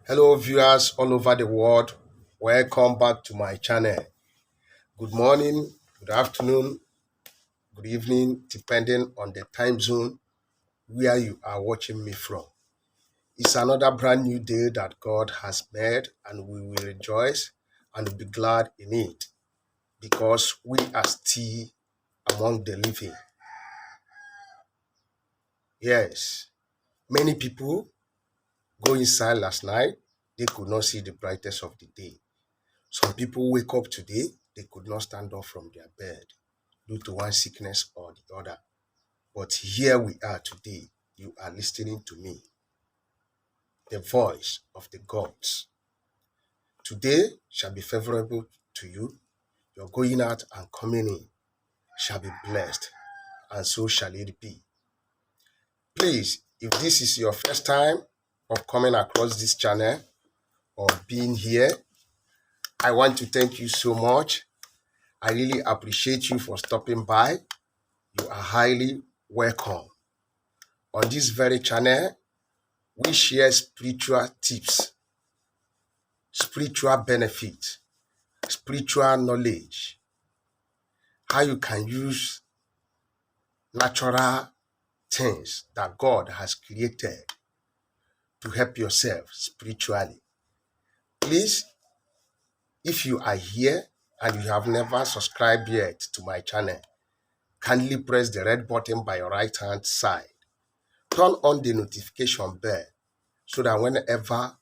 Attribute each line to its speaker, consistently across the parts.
Speaker 1: Hello, viewers all over the world. Welcome back to my channel. Good morning, good afternoon, good evening, depending on the time zone where you are watching me from. It's another brand new day that God has made, and we will rejoice and be glad in it because we are still among the living. Yes, many people go inside last night, they could not see the brightness of the day. Some people wake up today, they could not stand up from their bed due to one sickness or the other. But here we are today. You are listening to me, the voice of the gods. Today shall be favorable to you. Your going out and coming in shall be blessed, and so shall it be. Please, if this is your first time of coming across this channel or being here, I want to thank you so much. I really appreciate you for stopping by. You are highly welcome. On this very channel, we share spiritual tips, spiritual benefits, spiritual knowledge, how you can use natural things that God has created to help yourself spiritually. Please, if you are here and you have never subscribed yet to my channel, kindly press the red button by your right hand side. Turn on the notification bell so that whenever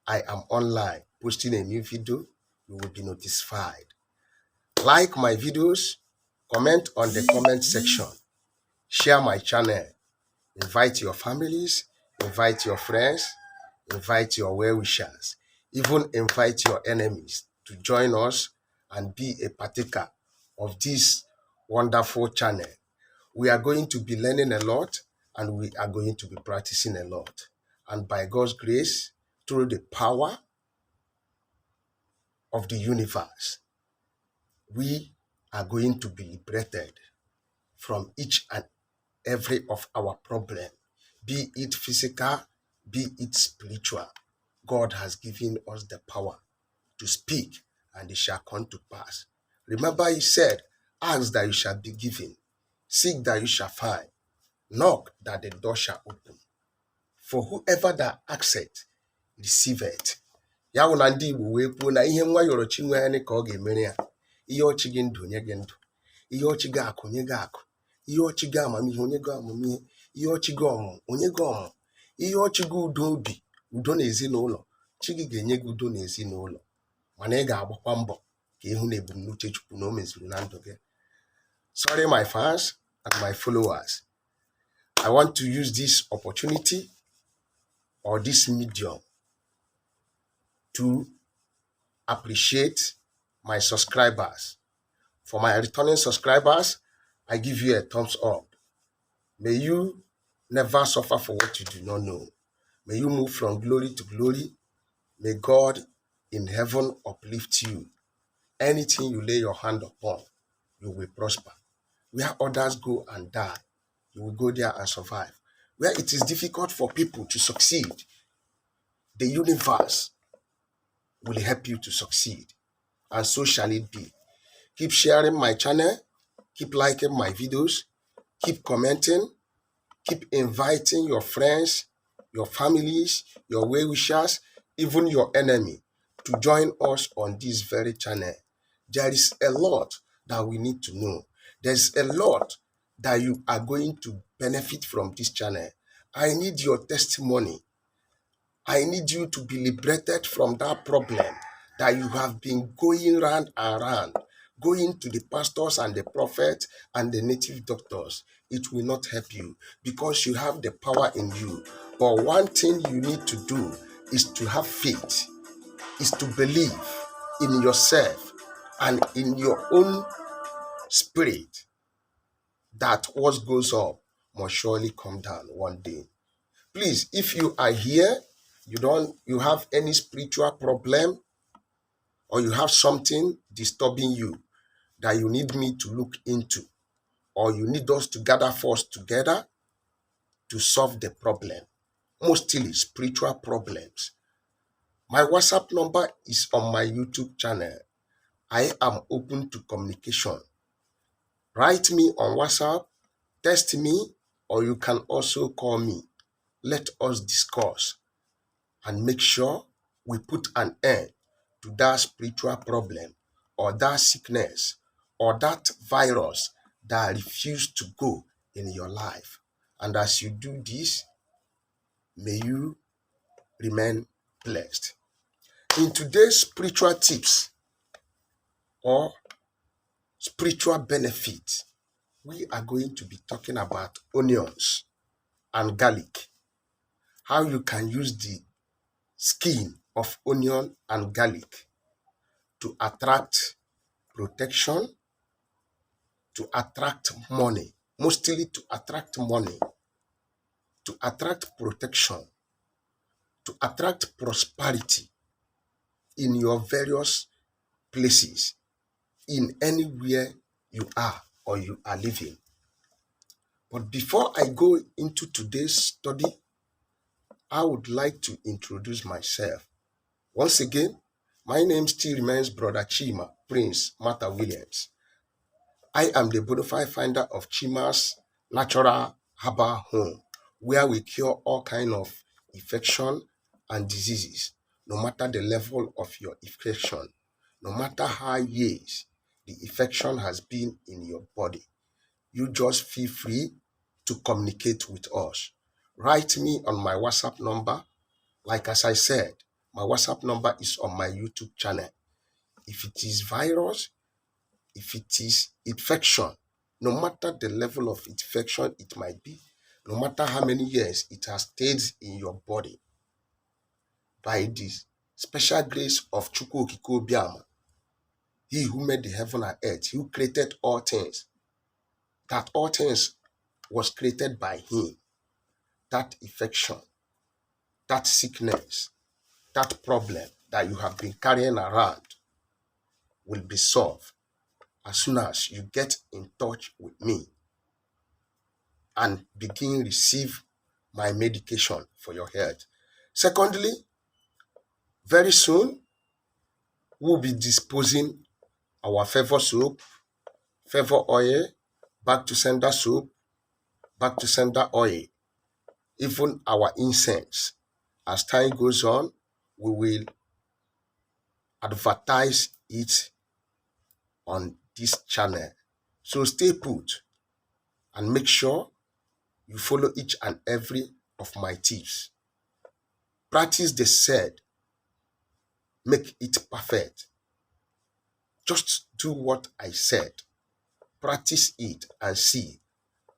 Speaker 1: I am online posting a new video, you will be notified. Like my videos, comment on the comment section, share my channel, invite your families, invite your friends, invite your well-wishers, even invite your enemies to join us and be a partaker of this wonderful channel. We are going to be learning a lot and we are going to be practicing a lot. And by God's grace, through the power of the universe, we are going to be liberated from each and every of our problem, be it physical, be it spiritual. God has given us the power to speak and it shall come to pass. Remember, he said, ask that you shall be given, seek that you shall find, knock that the door shall open. For whoever that asketh, receiveth. Ya wụ na ndị Igbo wee kwuo na ihe nwa yọrọ chi nwe ya ka ọ ga-emere ya. Ihe ọchị gị ndụ nye gị ndụ. Ihe ọchị gị akụ nye gị akụ. Ihe ọchị gị amamihe onye gị amamihe. Ihe ọchị gị ọmụmụ onye gị ọmụmụ. Ihe ọchị gị udo obi, udo n'ezinụlọ. Chi gị ga-enye gị udo n'ezinụlọ. Mana ị ga-agbakwa mbọ ka ịhụ na ebumnuche Chukwu na o mezuru na ndụ gị. Sorry my fans and my followers. I want to use this opportunity or this medium to appreciate my subscribers. For my returning subscribers, I give you a thumbs up. May you never suffer for what you do not know. May you move from glory to glory. May God in heaven uplift you. Anything you lay your hand upon, you will prosper. Where others go and die, you will go there and survive. Where it is difficult for people to succeed, the universe will help you to succeed. And so shall it be. Keep sharing my channel. Keep liking my videos. Keep commenting. Keep inviting your friends, your families, your well-wishers, even your enemy to join us on this very channel. There is a lot that we need to know. There's a lot that you are going to benefit from this channel. I need your testimony. I need you to be liberated from that problem that you have been going round and round, going to the pastors and the prophets and the native doctors. It will not help you because you have the power in you. But one thing you need to do is to have faith, is to believe in yourself and in your own spirit that what goes up must surely come down one day. Please, if you are here, you have any spiritual problem or you have something disturbing you that you need me to look into, or you need us to gather force together to solve the problem, mostly spiritual problems, My WhatsApp number is on my YouTube channel. I am open to communication. Write me on WhatsApp, text me, or you can also call me. Let us discuss and make sure we put an end to that spiritual problem or that sickness or that virus that refuse to go in your life. And as you do this, may you remain blessed. In today's spiritual tips or spiritual benefit, we are going to be talking about onions and garlic. How you can use the skin of onion and garlic to attract protection, to attract money, mostly to attract money, to attract protection, to attract prosperity in your various places, in anywhere you are or you are living. But before I go into today's study, I would like to introduce myself. Once again, my name still remains Brother Chima, Prince Martha Williams. I am the bona fide founder of Chimas Natural Herbal Home, where we cure all kinds of infection and diseases, no matter the level of your infection, no matter how years the infection has been in your body. You just feel free to communicate with us. Write me on my WhatsApp number. Like as I said, my WhatsApp number is on my YouTube channel. If it is virus, if it is infection, no matter the level of infection it might be, no matter how many years it has stayed in your body, by this special grace of Chukwu Okike Obiama, he who made the heaven and earth, who created all things, that all things was created by him, that infection, that sickness, that problem that you have been carrying around will be solved as soon as you get in touch with me and begin receive my medication for your health. Secondly, very soon we'll be disposing our favor soap, favor oil, back to sender soap, back to sender oil, even our incense. As time goes on, we will advertise it on this channel. So stay put and make sure you follow each and every of my tips. Practice the said, make it perfect. Just do what I said. Practice it and see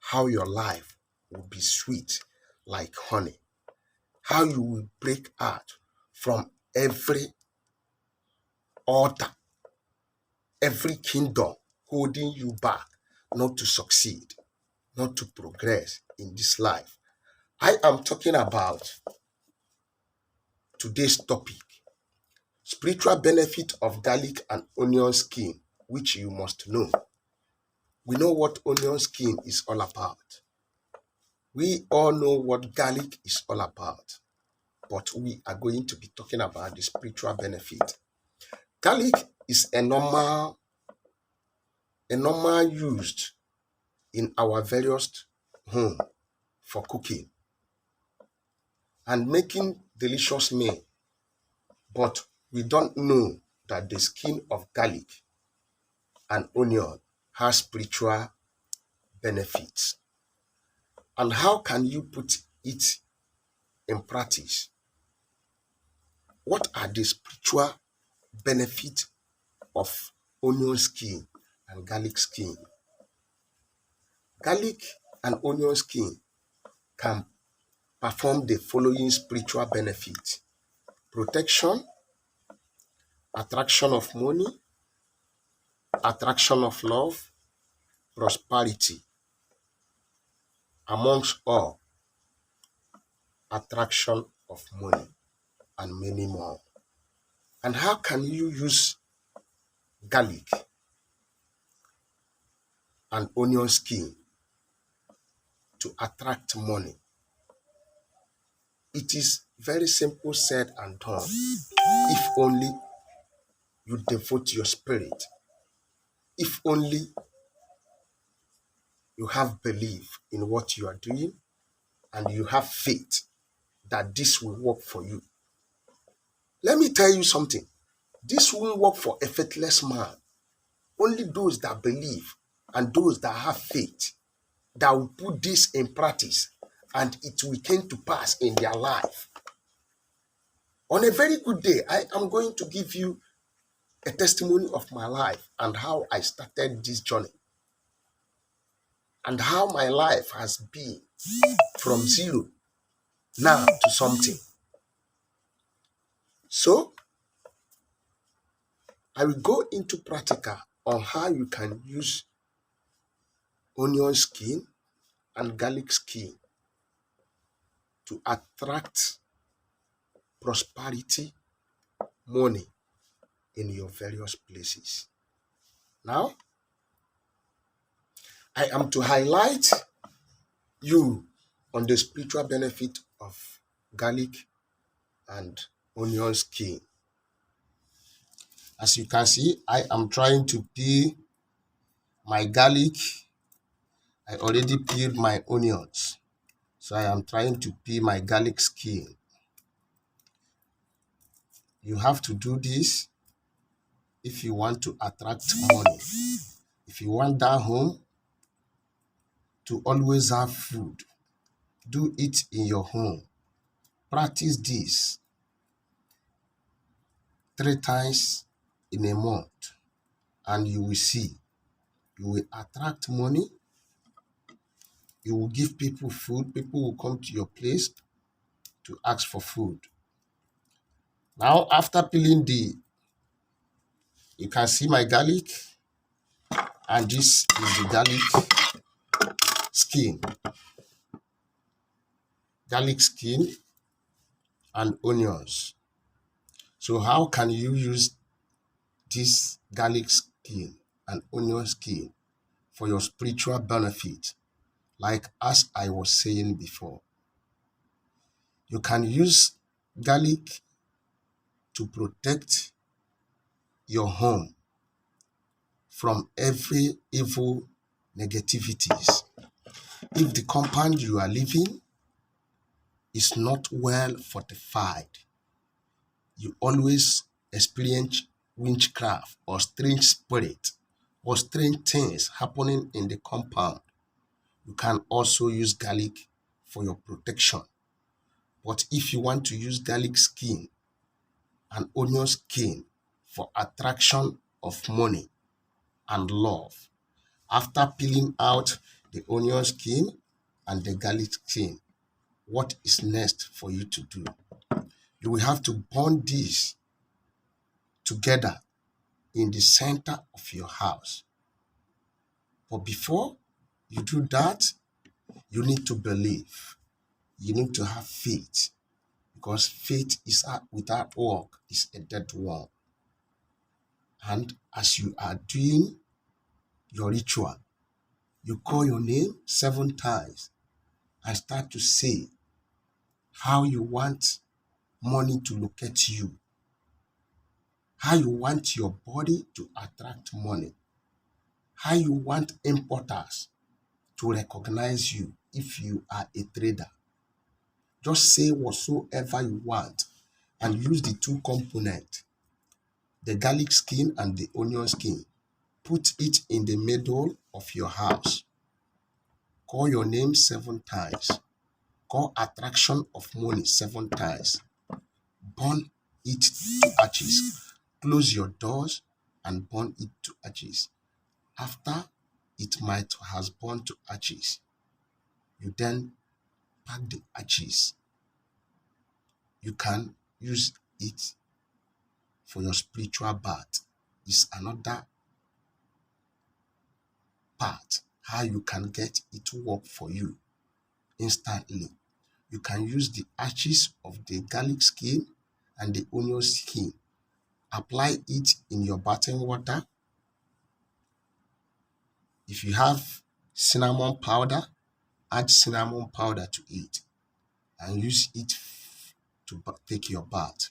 Speaker 1: how your life will be sweet like honey. How you will break out from every altar, every kingdom holding you back not to succeed, not to progress in this life. I am talking about today's topic, spiritual benefit of garlic and onion skin, which you must know. We know what onion skin is all about. We all know what garlic is all about, but we are going to be talking about the spiritual benefit. Garlic is a normal used in our various home for cooking and making delicious meal, but we don't know that the skin of garlic and onion has spiritual benefits. And how can you put it in practice? What are the spiritual benefits of onion skin and garlic skin? Garlic and onion skin can perform the following spiritual benefits: protection, attraction of money, attraction of love, prosperity, amongst all, attraction of money, and many more. And how can you use garlic and onion skin to attract money? It is very simple said and done. If only you devote your spirit, if only you have belief in what you are doing and you have faith that this will work for you. Let me tell you something. This won't work for a faithless man. Only those that believe and those that have faith that will put this in practice and it will come to pass in their life. On a very good day, I am going to give you a testimony of my life and how I started this journey and how my life has been from zero now to something. So I will go into practical on how you can use onion skin and garlic skin to attract prosperity, money in your various places. Now, I am to highlight you on the spiritual benefit of garlic and onion skin. As you can see, I am trying to peel my garlic. I already peeled my onions. So I am trying to peel my garlic skin. You have to do this if you want to attract money. If you want that home to always have food, do it in your home. Practice this 3 times in a month and you will see. You will attract money. You will give people food. People will come to your place to ask for food. Now, after peeling you can see my garlic, and this is the skin, garlic skin and onions. So how can you use this garlic skin and onion skin for your spiritual benefit? Like as I was saying before, you can use garlic to protect your home from every evil negativities. If the compound you are living is not well fortified, you always experience witchcraft or strange spirit or strange things happening in the compound. You can also use garlic for your protection. But if you want to use garlic skin and onion skin for attraction of money and love, after peeling out the onion skin and the garlic skin, what is next for you to do? You will have to burn these together in the center of your house. But before you do that, you need to believe. You need to have faith, because faith is without work is a dead one. And as you are doing your ritual, you call your name 7 times and start to say how you want money to locate you, how you want your body to attract money, how you want importers to recognize you if you are a trader. Just say whatsoever you want and use the 2 components, the garlic skin and the onion skin. Put it in the middle of your house. Call your name 7 times. Call attraction of money 7 times. Burn it to ashes. Close your doors and burn it to ashes. After it might has burned to ashes, you then pack the ashes. You can use it for your spiritual bath. It's another part how you can get it to work for you instantly. You can use the ashes of the garlic skin and the onion skin. Apply it in your bathing water. If you have cinnamon powder, add cinnamon powder to it and use it to take your bath.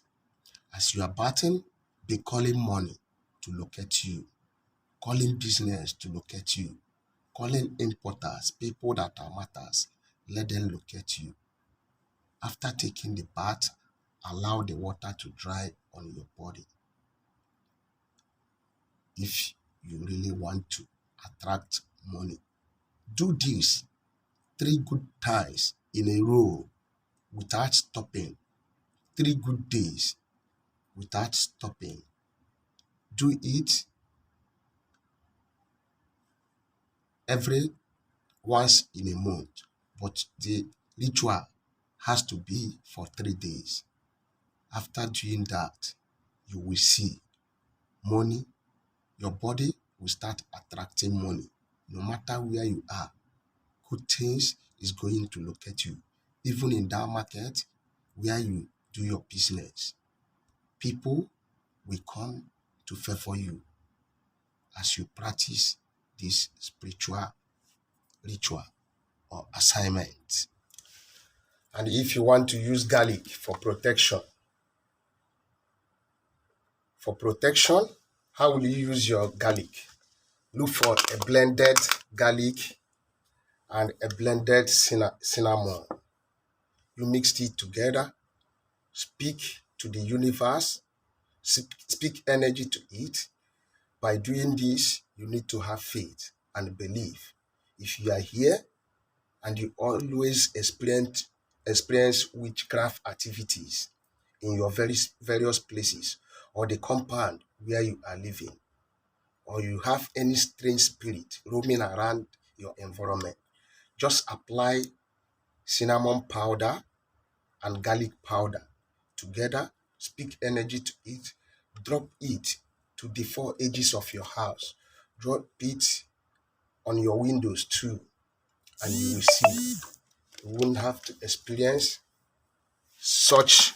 Speaker 1: As you are batting, be calling money to locate you, calling business to locate you, calling importers, people that are matters, let them locate you. After taking the bath, allow the water to dry on your body. If you really want to attract money, do this 3 good times in a row without stopping. 3 good days without stopping. Do it every once in a month, but the ritual has to be for 3 days. After doing that, you will see money. Your body will start attracting money. No matter where you are, good things is going to locate you. Even in that market where you do your business, people will come to favor you as you practice this spiritual ritual or assignment. And if you want to use garlic for protection, how will you use your garlic? Look for a blended garlic and a blended cinnamon. You mix it together, speak to the universe, speak energy to it. By doing this, you need to have faith and belief. If you are here and you always experience witchcraft activities in your various places or the compound where you are living, or you have any strange spirit roaming around your environment, just apply cinnamon powder and garlic powder together, speak energy to it, drop it to the 4 edges of your house, drop it on your windows too, and you will see you won't have to experience such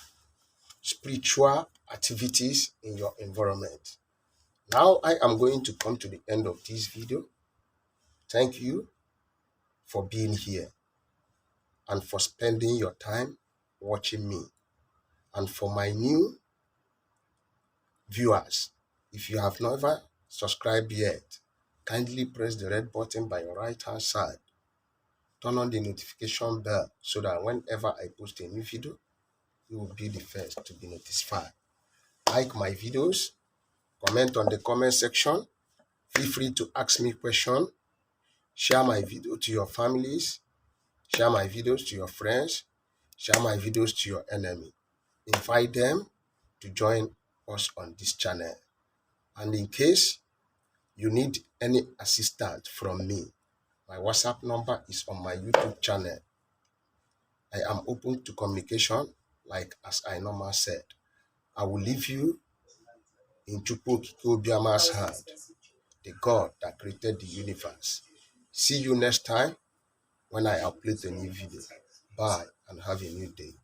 Speaker 1: spiritual activities in your environment. Now I am going to come to the end of this video. Thank you for being here and for spending your time watching me. And for my new viewers, if you have never subscribed yet, kindly press the red button by your right hand side. Turn on the notification bell so that whenever I post a new video, you will be the first to be notified. Like my videos, comment on the comment section. Feel free to ask me questions. Share my video to your families. Share my videos to your friends. Share my videos to your enemy. Invite them to join us on this channel. And in case you need any assistance from me, my WhatsApp number is on my YouTube channel. I am open to communication, like as I normally said. I will leave you in Chukwukikobiama's hand, the God that created the universe. See you next time when I upload a new video. Bye and have a new day.